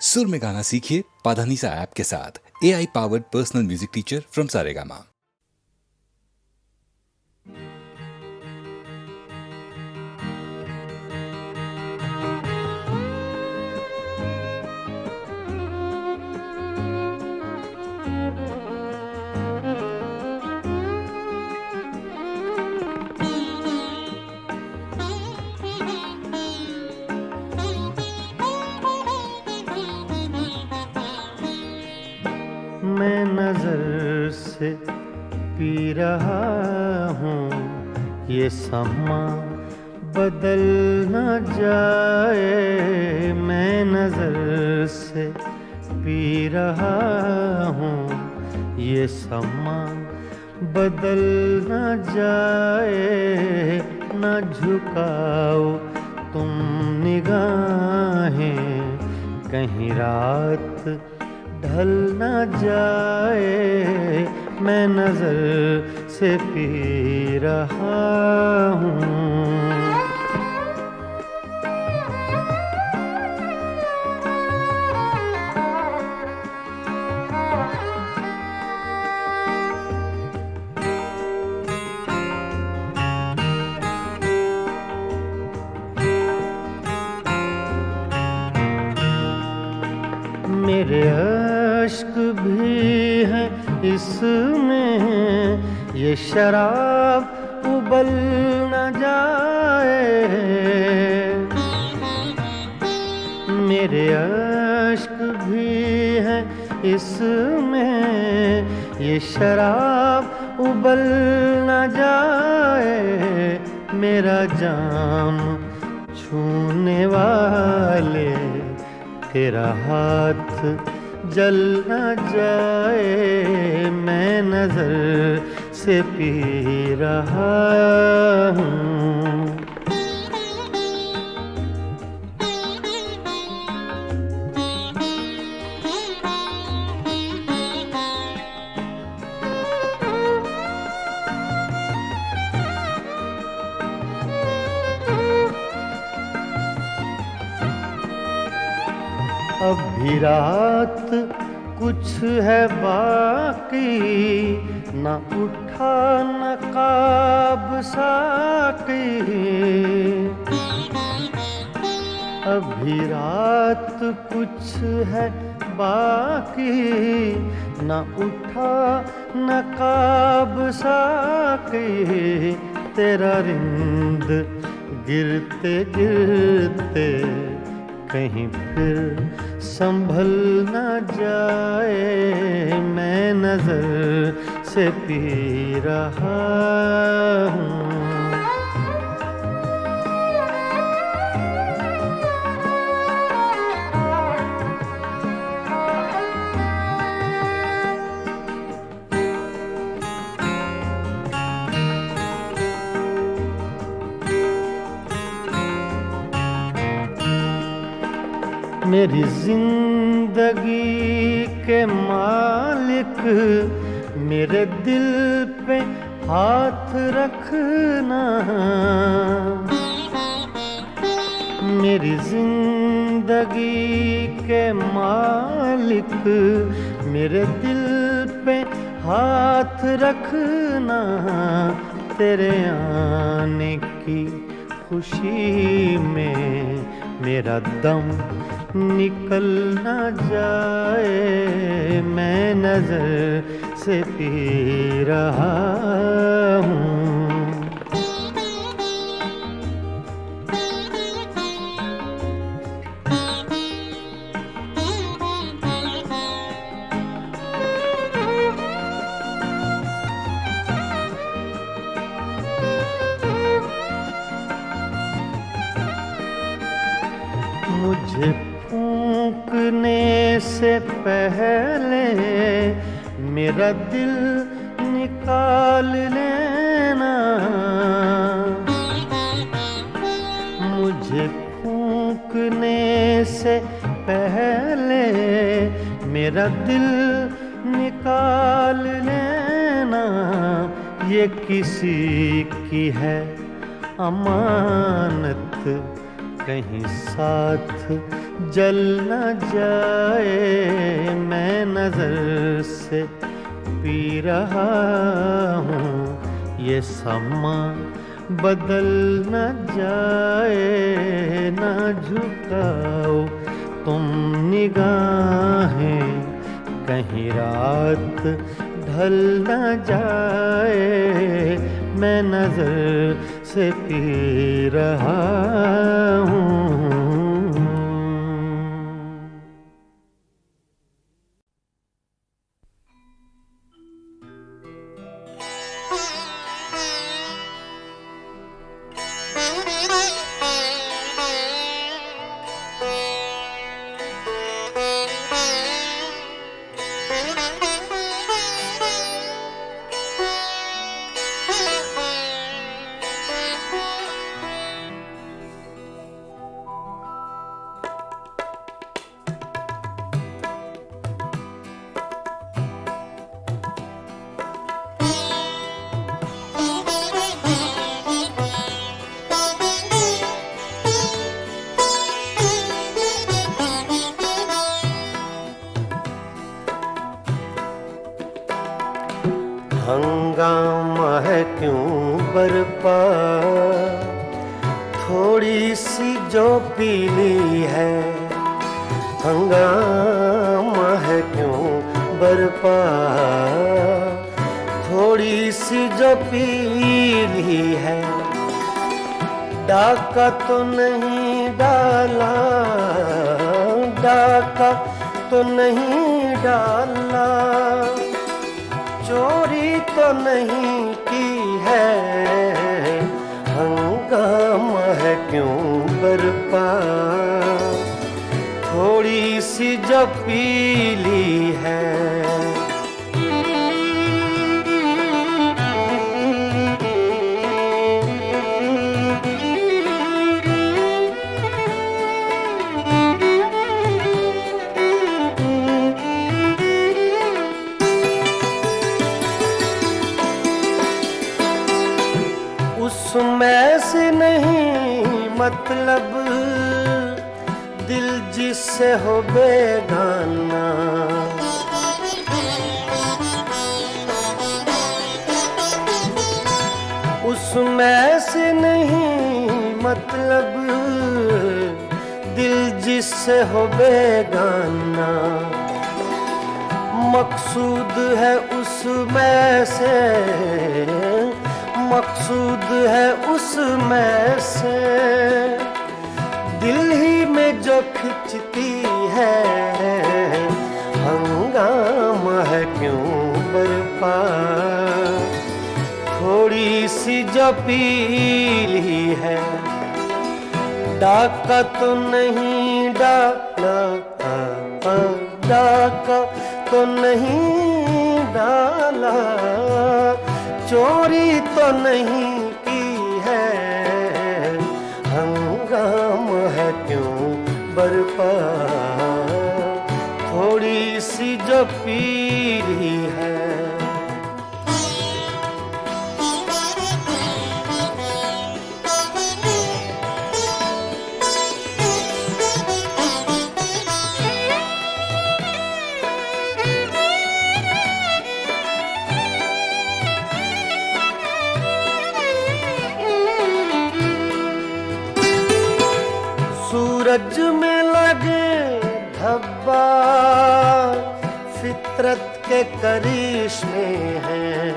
सुर में गाना सीखिए पाधानीसा ऐप के साथ। AI powered personal music teacher from Saregama. मैं नजर से पी रहा हूँ, ये समा बदल न जाए। मैं नजर से पी रहा हूँ, ये समा बदल न जाए। न झुकाओ तुम निगाहें, कहीं रात ढल न जाए। मैं नजर से पी रहा हूँ। मेरे अश्क भी हैं इसमें, ये शराब उबल न जाए। मेरे अश्क भी हैं इसमें, ये शराब उबल न जाए। मेरा जाम छूने वाले तेरा हाथ जल न जाए। मैं नजर से पी रहा हूँ। अभी रात कुछ है बाकी, न उठा नकाब साकी। अभी रात कुछ है बाकी, न उठा नकाब साकी। तेरा रिंद गिरते गिरते कहीं फिर संभल न जाए। मैं नजर से पी रहा हूँ। मेरी जिंदगी के मालिक, मेरे दिल पे हाथ रखना। मेरी जिंदगी के मालिक, मेरे दिल पे हाथ रखना। तेरे आने की खुशी में मेरा दम निकल न जाए। मैं नजर से पी रहा हूँ। मुझे फूंकने से पहले मेरा दिल निकाल लेना। मुझे फूंकने से पहले मेरा दिल निकाल लेना। ये किसी की है अमानत, कहीं साथ जल न जाए, मैं नजर से पी रहा हूँ, ये समा बदल न जाए। ना झुकाओ तुम निगाहें, कहीं रात ढल न जाए, मैं नजर से पी रहा हूँ। हंगामा है क्यों बरपा, थोड़ी सी जो पीली है। हंगामा है क्यों बरपा, थोड़ी सी जो पीली है। डाका तो नहीं डाला, डाका तो नहीं डाला, चोरी तो नहीं की है। हंगामा है क्यों बरपा, थोड़ी सी जो पीली है। उसमें से नहीं मतलब, दिल जिससे हो बेगाना। उसमें से नहीं मतलब, दिल जिससे हो बेगाना। मकसूद है उसमें से, मकसूद है उसमें से, दिल ही में जो खिंचती है। हंगामा है क्यों बरपा, थोड़ी सी जो पीली है। डाका तो नहीं डाला, डाका तो नहीं डाला, चोरी तो नहीं की है। हंगामा है क्यों बरपा, थोड़ी सी जो पीली है। सूरज में लगे धब्बा, फितरत के करिश्मे हैं।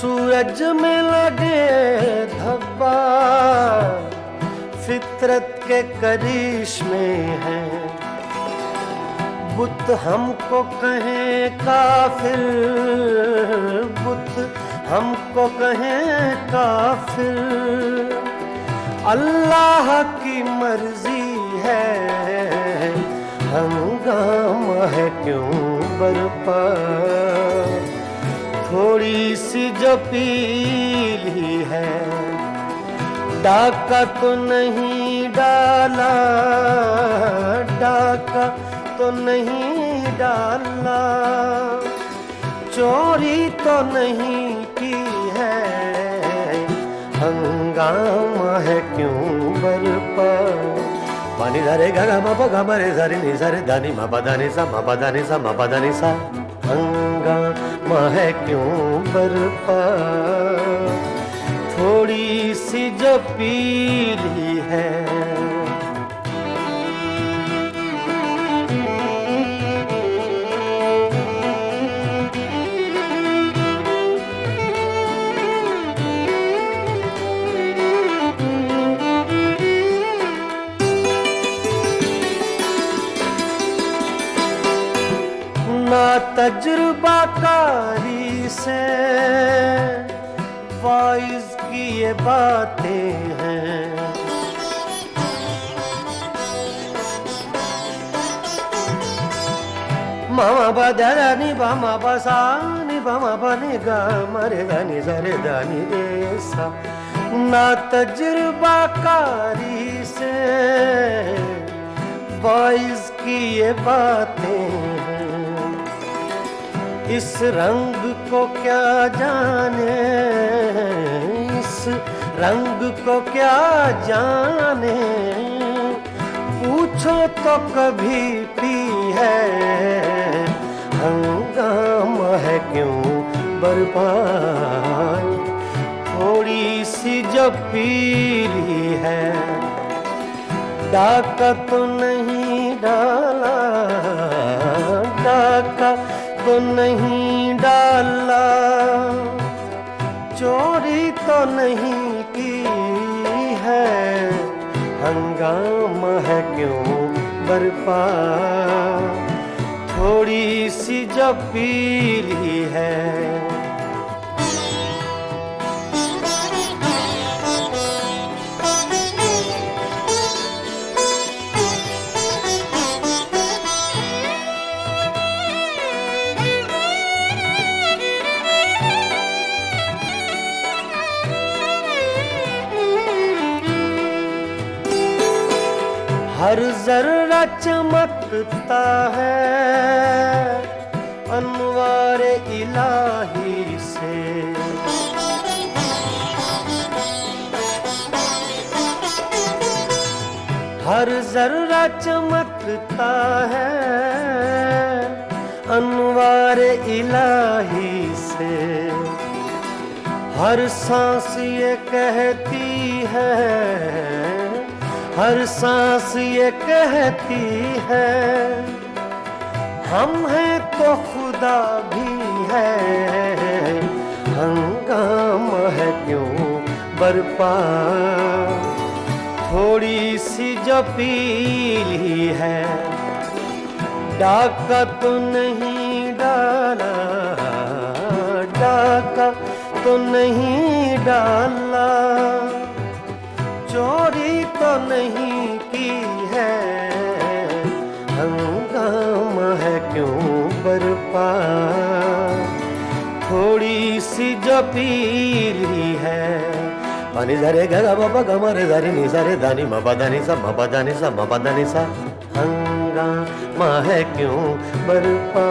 सूरज में लगे धब्बा, फितरत के करिश्मे हैं। बुत हमको कहें काफिर, बुत हमको कहें काफिर, अल्लाह की मर्जी है। हंगामा है क्यों बरपा, थोड़ी सी जो पीली है। डाका तो नहीं डाला, डाका तो नहीं डाला, चोरी तो नहीं की है। हंगामा है क्यों बरपा। पानी धरे गा गा मा गा मा रे धरे नि धरे दानी मा पा दा नि सा मा पा दा नि सा मा पा दा नि सा। हंगामा है क्यों बरपा, थोड़ी सी जो पीली है। ना तजुर्बाकारी से वाइज की ये बातें हैं, मामा बदा नि बामा बसा नि बामा बने गा मरे दानी सरे दानी रे सा। ना तजुर्बाकारी से वाइज की ये बातें हैं, इस रंग को क्या जाने, इस रंग को क्या जाने। पूछो तो कभी पी है, हंगामा है क्यों बर्बाद, थोड़ी सी जो पीली है। डाका तो नहीं डाला, डाका तो नहीं डाला, चोरी तो नहीं की है, हंगामा है क्यों बरपा, थोड़ी सी जो पीली है। हर जर्रा चमकता है अनवारे इलाही से, हर जर्रा चमकता है अनवारे इलाही से। हर सांस ये कहती है, हर सांस ये कहती है, हम हैं तो खुदा भी है, हंगामा है क्यों बरपा, थोड़ी सी जो पीली है। डाका तो नहीं डाला, डाका तो नहीं डाला, चोरी तो नहीं की है, हंगामा है क्यों बरपा, थोड़ी सी जो पीली है। पानी झरे गा बाबा गमरे झरे नि सरे दानी मा दानी सा मा दानी सा मा दानी सा। हंगामा है क्यों बरपा,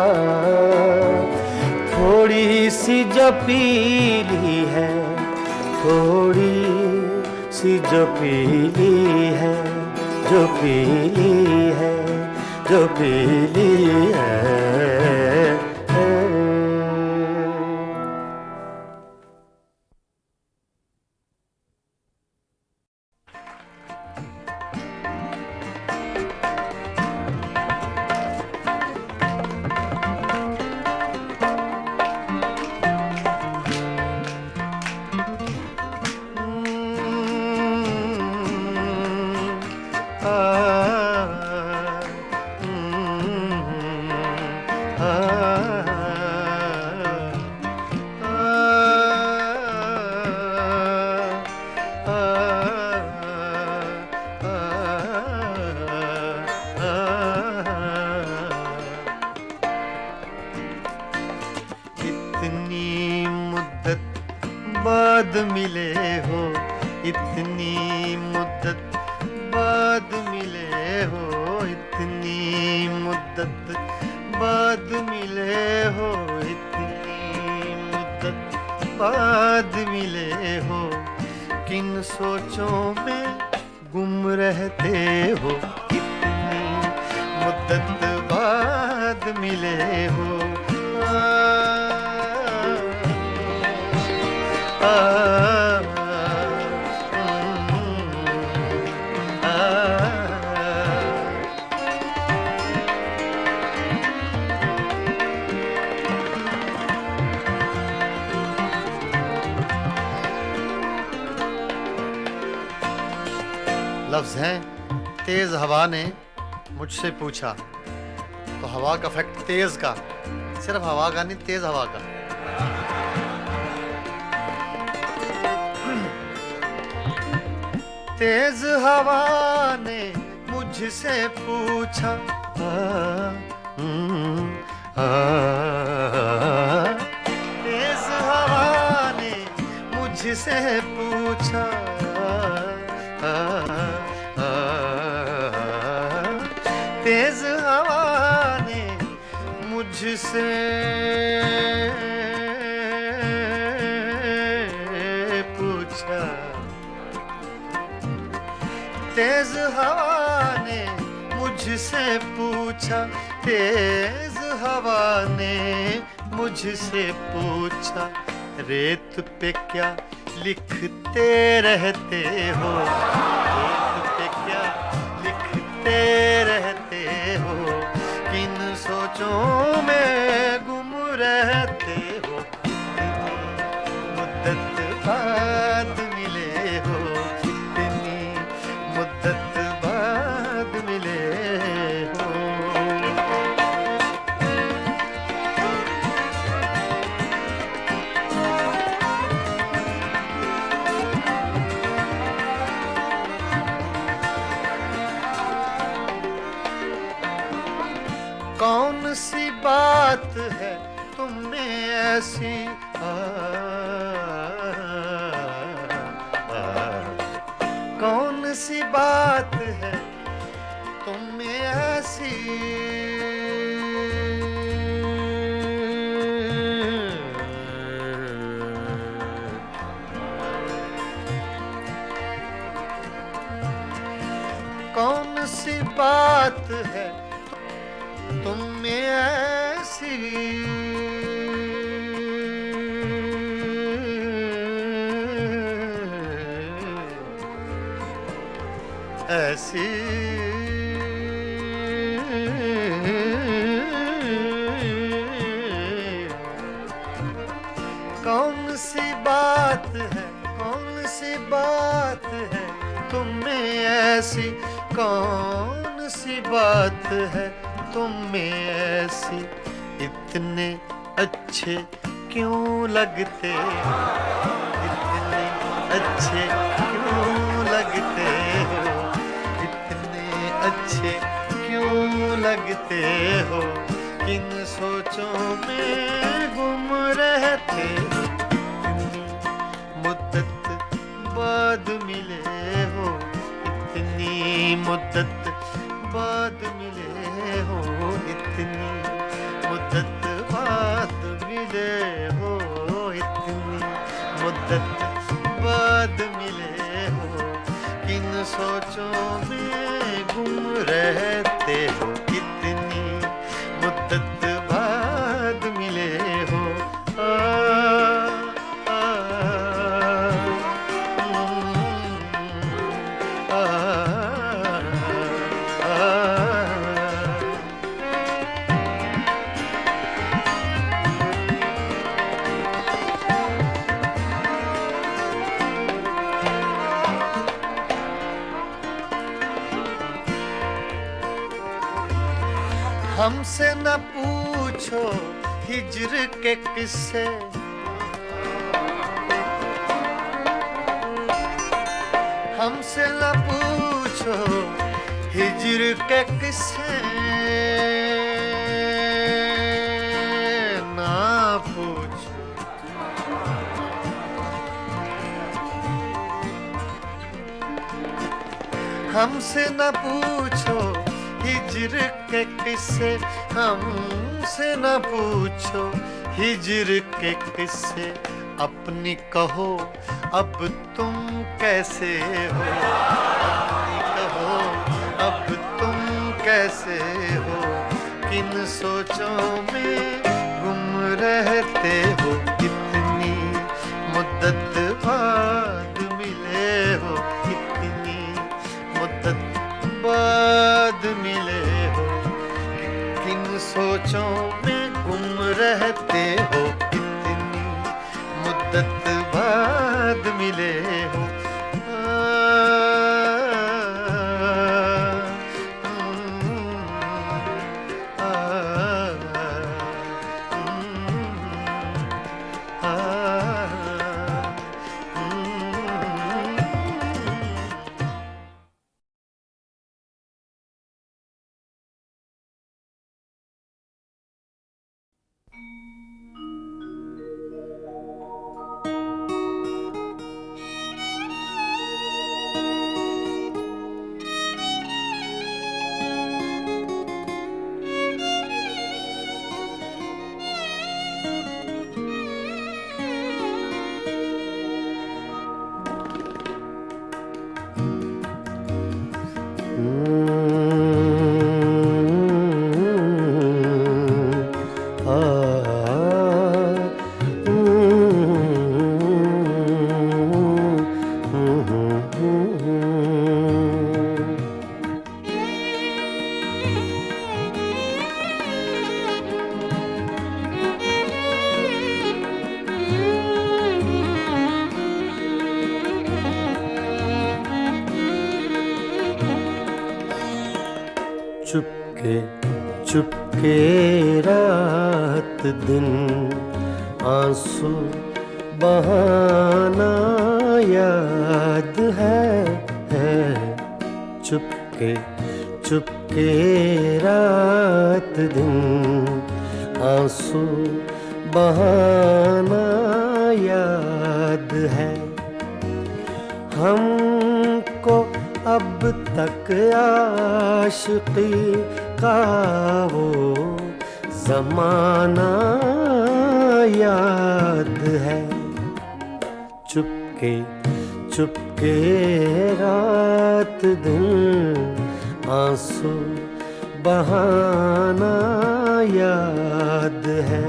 थोड़ी सी जो पीली है, थोड़ी सी जो पीली है, जो पीली है, जो पीली है। बाद मिले हो, इतनी मुद्दत बाद मिले हो, इतनी मुद्दत बाद मिले हो, इतनी मुद्दत बाद मिले हो। किन सोचों में गुम रहते हो, इतनी मुद्दत बाद मिले हो। आ, लफ्ज हैं तेज हवा ने मुझसे पूछा, तो हवा का फैक्ट तेज का, सिर्फ हवा का नहीं, तेज हवा का। तेज हवा ने मुझसे पूछा, तेज हवा ने मुझसे पूछा, तेज हवा ने मुझसे पूछा, तेज हवा ने मुझसे पूछा, तेज हवा ने मुझसे पूछा, रेत पे क्या लिखते रहते हो, रेत पे क्या लिखते रहते हो, किन सोचों में गुम रहते हो, मुद्दत बाद मिले हो, कितनी मुद्दत बाद मिले हो। कौन सी बात है तुम में ऐसी, कौन सी बात है तुम में ऐसी, कौन सी बात है तुम में ऐसी, ऐसी कौन सी बात है, कौन सी बात है तुम में ऐसी, कौन सी बात है तुम में ऐसी, इतने अच्छे क्यों लगते, इतने अच्छे क्यों लगते हो, इतने अच्छे क्यों लगते हो, किन सोचों में गुम रहते हो, इतनी मुद्दत बाद मिले हो, इतनी मुद्दत बाद मिले हो, इतनी मुद्दत बाद मिले हो, इतनी मुद्दत बाद मिले हो, किन सोचों में गुम रहते हो, इतनी मुद्दत बाद मिले हो। हमसे न पूछो हिज्र के किस्से, हमसे न पूछो हिज्र के किस्से, ना पूछो, हमसे न पूछो हिज्र के किस्से, हमसे न पूछो हिज्र के किस्से, अपनी कहो अब तुम कैसे हो, अपनी कहो अब तुम कैसे हो, किन सोचों में गुम रहते हो, कितनी मुद्दत बाद मिले हो, कितनी मुद्दत बाद मिले हो, किन सोचों में गुम रहते हो, कितनी मुद्दत बाद मिले हो। चुपके चुपके रात दिन आंसू बहाना याद है। चुपके चुपके रात दिन आंसू बहाना याद है। हमको अब तक आशिकी का वो ज़माना याद है। चुपके चुपके रात दिन आंसू बहाना याद है।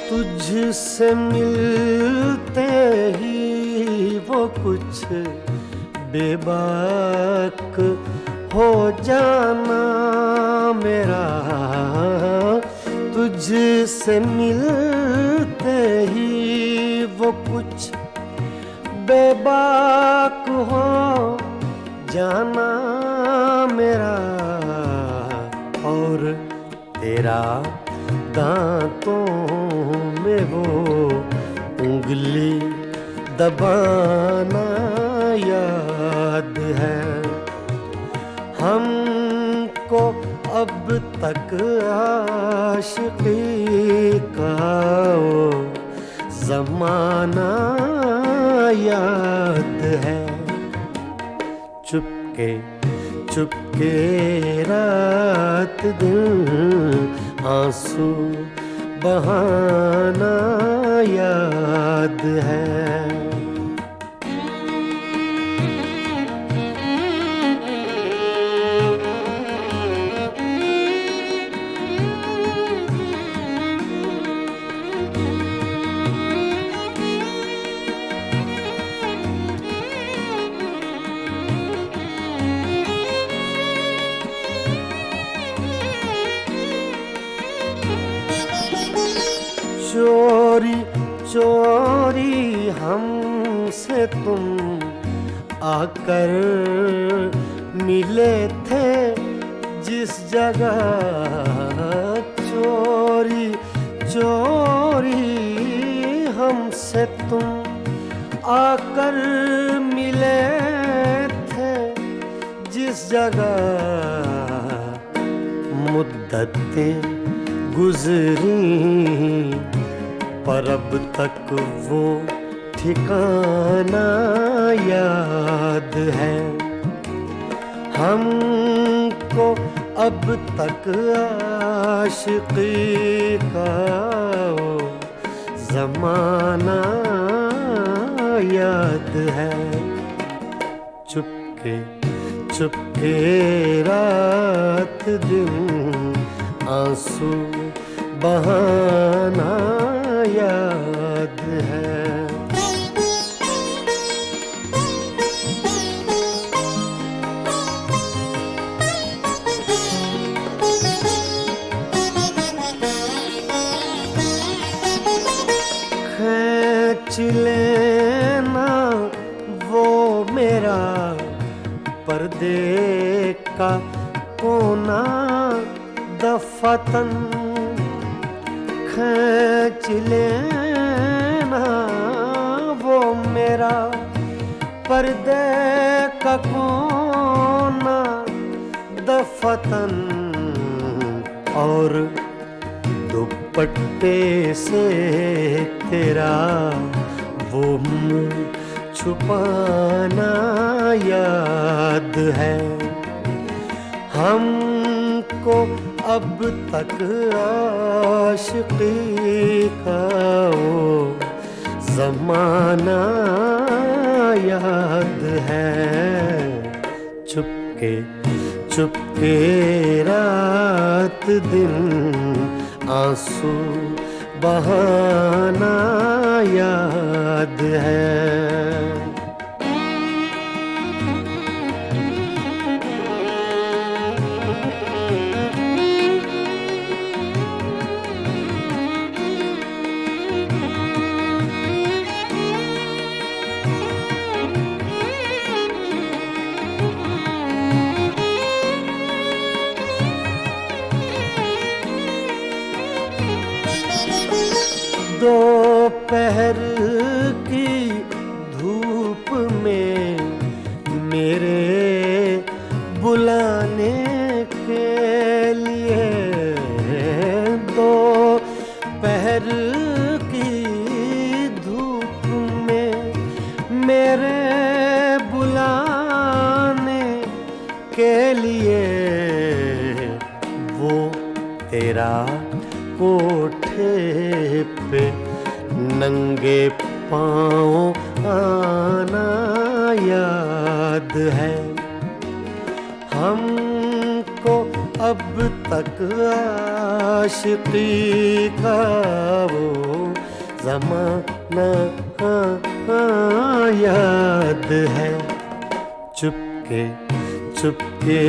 तुझसे मिलते ही वो कुछ बेबाक हो जाना मेरा। तुझसे मिलते ही वो कुछ बेबाक हो जाना मेरा। और तेरा दांतों में वो उंगली दबाना याद है। हमको अब तक आशिकी का वो ज़माना याद है। चुपके चुपके रात दिन आंसू बहाना याद है। चोरी चोरी हमसे तुम आकर मिले थे जिस जगह। चोरी चोरी हमसे तुम आकर मिले थे जिस जगह। मुद्दतें गुजरी पर अब तक वो ठिकाना याद है। हमको अब तक आशिकी का वो ज़माना याद है। चुपके चुपके रात दिन आंसू बहाना याद है। खींच लेना वो मेरा पर्दे का कोना दफतन, खींच लेना वो मेरा पर्दे का कोना दफतन, और दुपट्टे से तेरा वो मुँह छुपाना याद है। हमको अब तक आशिकी का वो ज़माना याद है। चुपके चुपके रात दिन आंसू बहाना याद है। दोपहर की धूप में मेरे बुलाने के लिए, दोपहर की धूप में मेरे बुलाने के लिए वो तेरा कोठे पे नंगे पाँव आना याद है। हमको अब तक आशिकी का वो ज़माना याद है। चुपके चुपके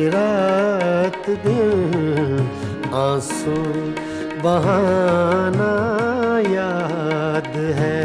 रात दिन आंसू बहाना याद है।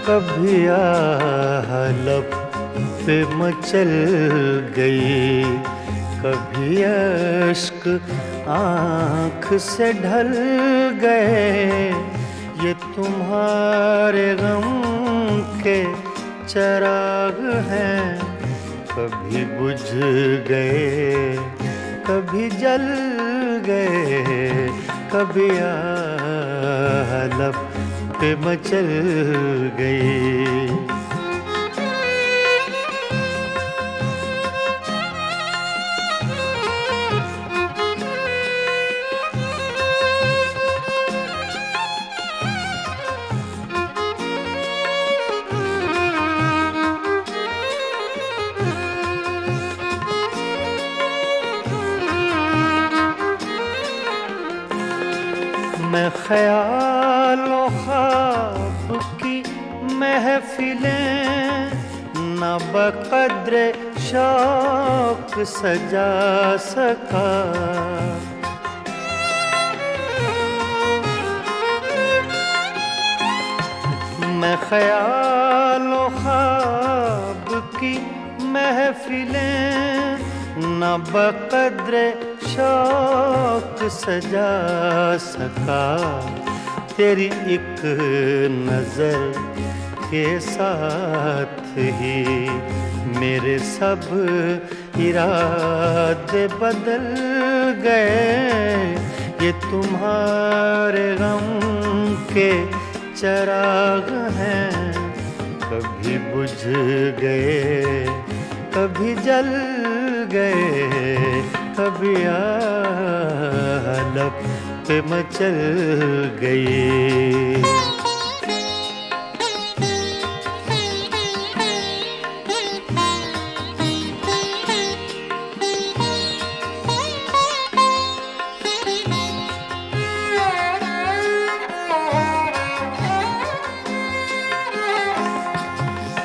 कभी लब पे मचल गई, कभी अश्क आँख से ढल गए। ये तुम्हारे गम के चराग हैं, कभी बुझ गए कभी जल गए। कभी लब पे मचल गई। मैं ख्यालों ख्वाब की महफिलें न बक़द्रे शौक सजा सका। मैं ख्यालों ख्वाब की महफिलें न बक़द्रे शौक सजा सका। तेरी एक नजर के साथ ही मेरे सब इरादे बदल गए। ये तुम्हारे गम के चिराग हैं, कभी बुझ गए कभी जल गए, कभी आलप पे मचल गए।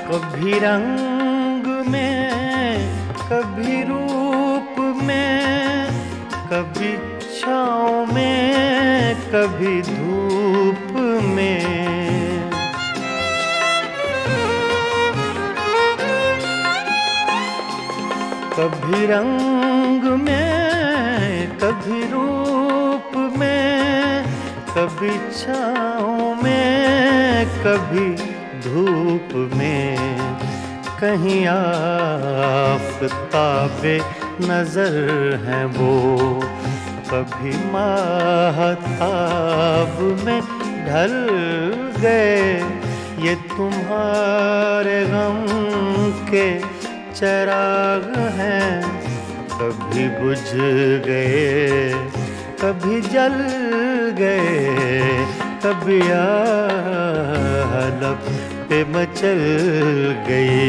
कभी रंग में कभी रूप में, कभी छाँव में कभी धूप में। कभी रंग में कभी रूप में, कभी छाँव में कभी धूप में। कहीं आफ़ताबे नजर हैं वो, कभी माहताब में ढल गए। ये तुम्हारे गम के चिराग हैं, कभी बुझ गए कभी जल गए, कभी आलप पे मचल गए।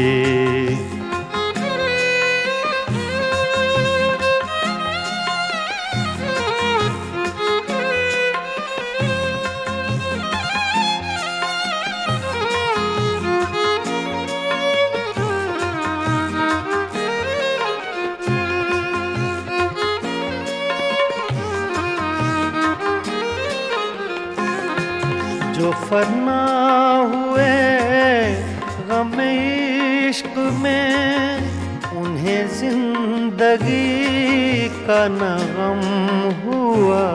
जो फना हुए गम इश्क में, उन्हें जिंदगी का न गम हुआ।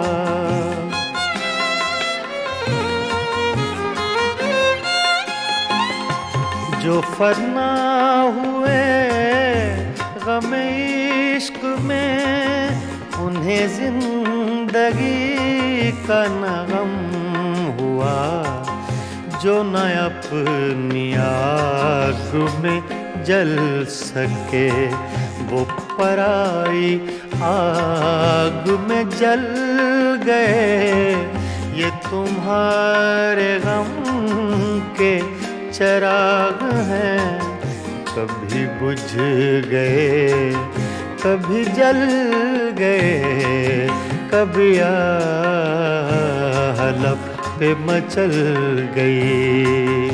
जो फना हुए गम इश्क में, उन्हें जिंदगी का न गम हुआ। जो न अपनी आग में जल सके, वो पराई आग में जल गए। ये तुम्हारे गम के चिराग हैं, कभी बुझ गए कभी जल गए, कभी आलप पे मचल गई।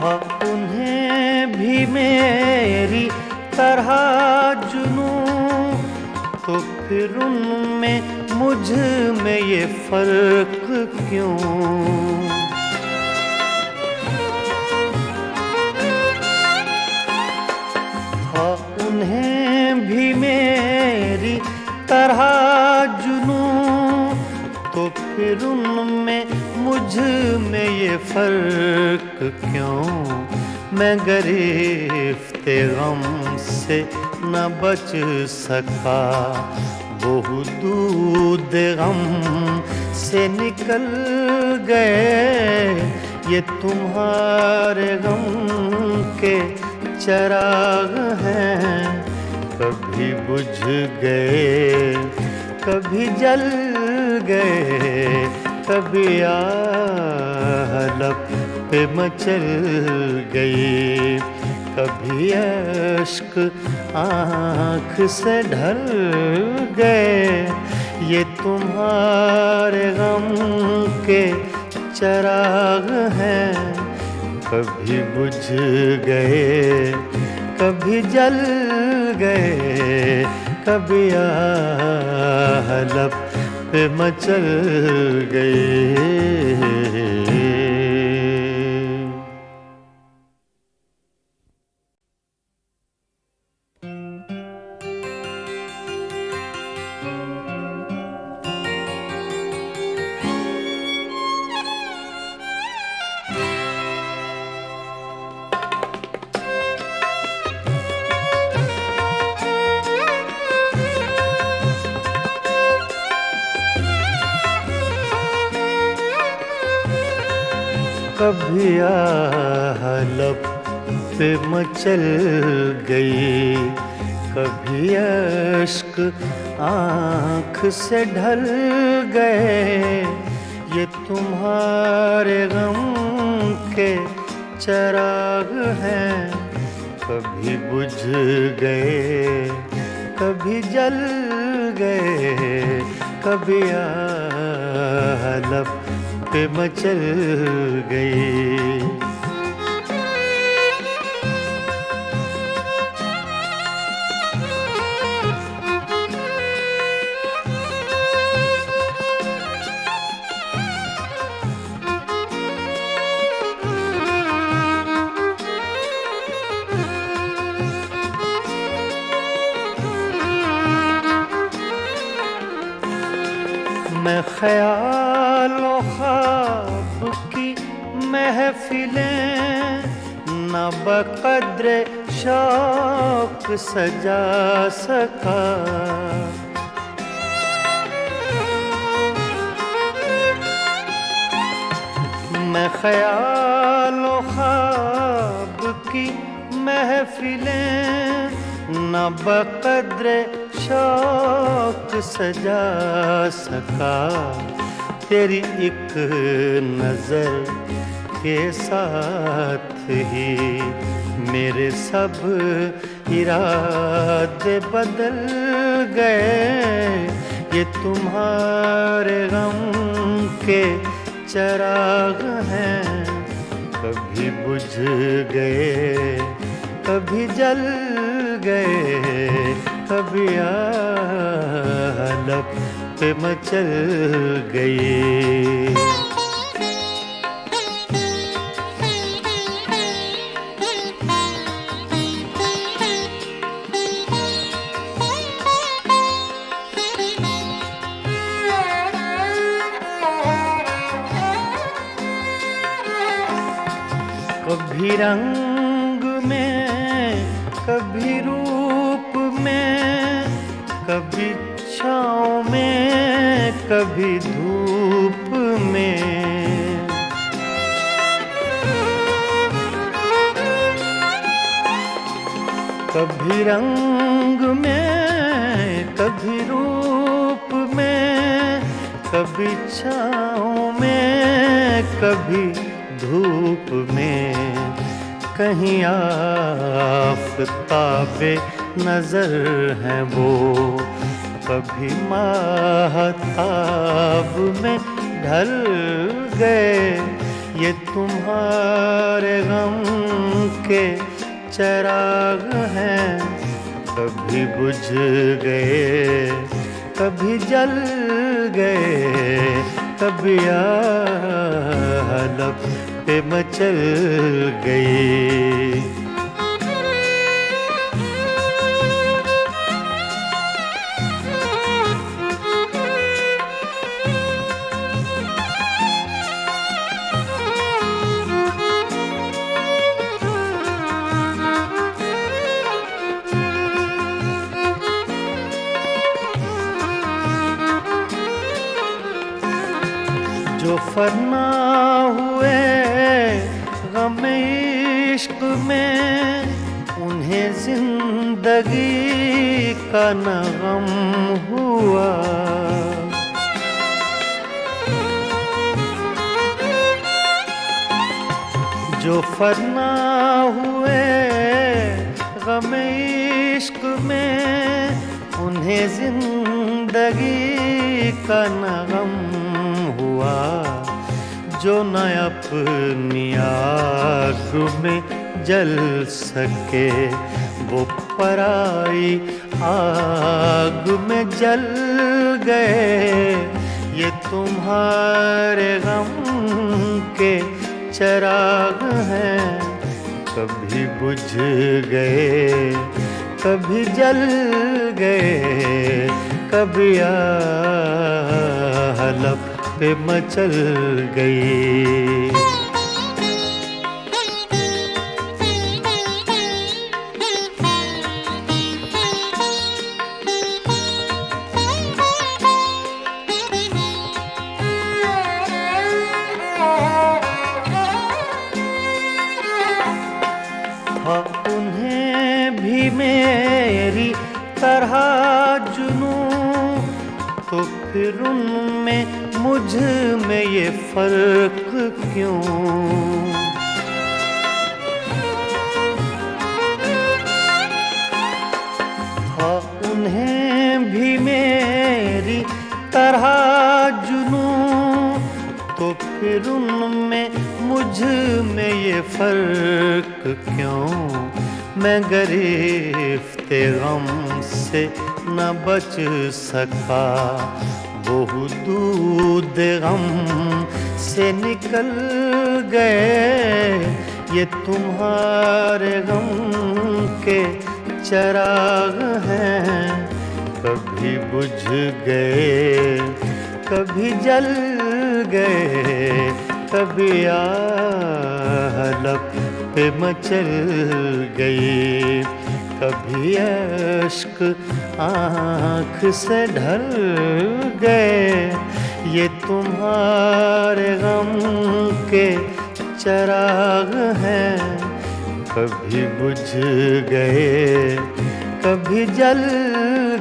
हाँ, उन्हें भी मेरी तरह जुनूं, तो फिर उनमें मुझ में ये फर्क क्यों। हाँ, उन्हें भी मेरी तरह जुनूं, तो फिर उनमें मुझ में ये फर्क क्यों। मैं गिरफ्ते गम से न बच सका, वो दूध गम से निकल गए। ये तुम्हारे गम के चिराग हैं, कभी बुझ गए कभी जल गए, कभी आह लब पे मचल गई, कभी अश्क आँख से ढल गए। ये तुम्हारे गम के चराग हैं, कभी बुझ गए, कभी जल गए, कभी आह लब पे मचल गए। कभी आह लब पे मचल गई, कभी अश्क आँख से ढल गए। ये तुम्हारे गम के चराग हैं, कभी बुझ गए, कभी जल गए, कभी आह लब पे मचल गई। मैं ख्यालों ख्वाब की महफिलें न बक़द्रे शौक सजा सका। मैं ख्यालों ख्वाब की महफिलें न बक़द्रे शौक सजा सका। तेरी एक नजर के साथ ही मेरे सब इरादे बदल गए। ये तुम्हारे गम के चराग हैं, कभी बुझ गए, कभी जल गए, कभी आह लब पे मचल गई। कभी रंग में, कभी रूप में, कभी छाँव में, कभी धूप में। कभी रंग में, कभी रूप में, कभी छाँव में, कभी धूप में। कहीं आफ़ताबे नजर हैं वो, कभी माहताब में ढल गए। ये तुम्हारे गम के चराग हैं, कभी बुझ गए, कभी जल गए, कभी आह लब पे मचल गई। जो फना हुए गम इश्क में, उन उन्हें जिंदगी का न गम हुआ। जो फना हुए गम इश्क में, उन्हें जिंदगी का न गम हुआ। जो न अपनी आग में जल सके, वो पराई आग में जल गए। ये तुम्हारे गम के चिराग हैं, कभी बुझ गए कभी जल गए, कभी आह लब पे मचल गई। उन्हें भी मेरी तरह जुनूं, तो फिर उनमें मुझ में ये फर्क क्यों? हाँ, उन्हें भी मेरी तरह जुनूं, तो फिर उनमें मुझ में ये फर्क क्यों? मैं गिरफ्ते गम से न बच सका, वो दूध गम से निकल गए। ये तुम्हारे गम के चिराग हैं, कभी बुझ गए कभी जल गए, कभी आह लब पे मचल गई, कभी अश्क आँख से ढल गए। ये तुम्हारे गम के चिराग हैं, कभी बुझ गए कभी जल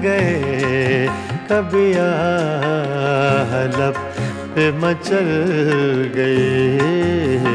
गए, कभी आह लब पे मचल गए।